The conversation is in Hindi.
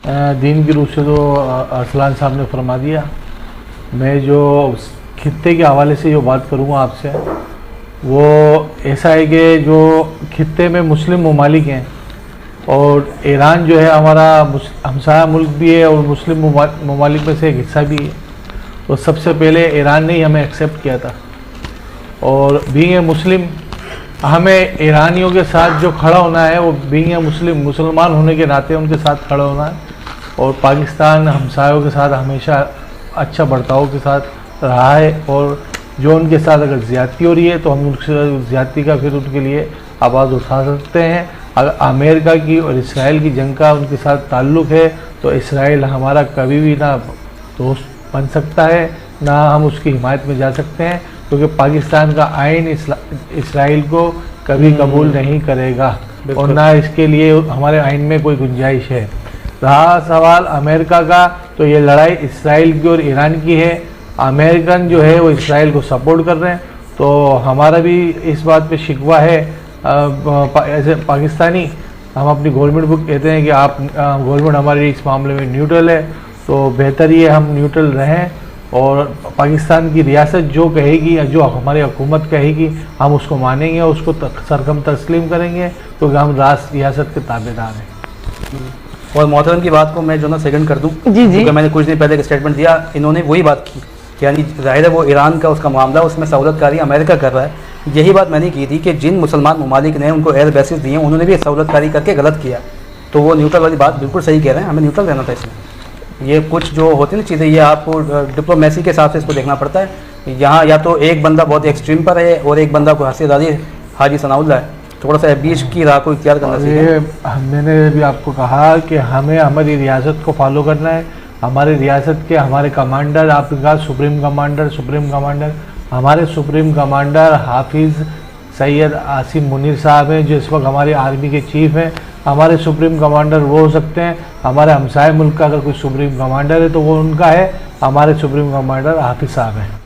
दीन की रूप से तो अरसलान साहब ने फरमा दिया। मैं जो खित्ते के हवाले से जो बात करूँगा आपसे, वो ऐसा है कि जो खित्ते में मुस्लिम ममालिक हैं और ईरान जो है हमारा हमसाया मुल्क भी है और मुस्लिम ममालिक में से एक हिस्सा भी है। तो सबसे पहले ईरान ने ही हमें एक्सेप्ट किया था और बीइंग ए मुस्लिम हमें ईरानियों के साथ जो खड़ा होना है वो बीइंग ए मुसलमान होने के नाते उनके साथ खड़ा होना है। और पाकिस्तान हमसायों के साथ हमेशा अच्छा बर्ताव के साथ रहा है और जो उनके साथ अगर ज़्यादती हो रही है तो हम उनसे ज़्यादती का फिर उनके लिए आवाज़ उठा सकते हैं। अगर अमेरिका की और इसराइल की जंग का उनके साथ ताल्लुक़ है तो इसराइल हमारा कभी भी ना दोस्त बन सकता है ना हम उसकी हिमायत में जा सकते हैं, क्योंकि पाकिस्तान का आइन इसराइल को कभी कबूल नहीं करेगा और ना इसके लिए हमारे आइन में कोई गुंजाइश है। रहा सवाल अमेरिका का, तो ये लड़ाई इसराइल की और ईरान की है। अमेरिकन जो है वो इसराइल को सपोर्ट कर रहे हैं, तो हमारा भी इस बात पे शिकवा है ऐसे पाकिस्तानी। हम अपनी गवर्नमेंट को कहते हैं कि आप गवर्नमेंट हमारी इस मामले में न्यूट्रल है, तो बेहतर ये हम न्यूट्रल रहें और पाकिस्तान की रियासत जो कहेगी, जो हमारी हुकूमत कहेगी हम उसको मानेंगे, उसको सरगम तस्लीम करेंगे, क्योंकि हम रियासत के ताबेदार हैं। और मोहतरम की बात को मैं जो ना सेकंड कर दूं, क्योंकि मैंने कुछ दिन पहले एक स्टेटमेंट दिया, इन्होंने वही बात की, यानी जाहिर है वो ईरान का उसका मामला उसमें सहूलतकारी अमेरिका कर रहा है। यही बात मैंने की थी कि जिन मुसलमान ममालिक ने उनको एयर बेसिस दिए उन्होंने भी सहूलतकारी करके गलत किया, तो वो न्यूट्रल वाली बात बिल्कुल सही कह रहे हैं, हमें न्यूट्रल रहना था इसमें। ये कुछ जो होती है ना चीज़ें, ये आपको डिप्लोमेसी के हिसाब से इसको देखना पड़ता है। यहाँ या तो एक बंदा बहुत एक्सट्रीम पर है और एक बंदा को हसीदारी हाजी सनाउल्लाह है, थोड़ा सा बीच की राह को इख्तियार करना चाहिए। मैंने भी आपको कहा कि हमें हमारी रियासत को फॉलो करना है। हमारी रियासत के हमारे कमांडर, आपके कहा सुप्रीम कमांडर, हमारे सुप्रीम कमांडर हाफिज़ सैयद आसिम मुनीर साहब हैं, जो इस वक्त हमारी आर्मी के चीफ़ हैं। हमारे सुप्रीम कमांडर वो हो सकते हैं, हमारे हमसाए मुल्क का अगर कोई सुप्रीम कमांडर है तो वो उनका है, हमारे सुप्रीम कमांडर हाफिज़ साहब हैं।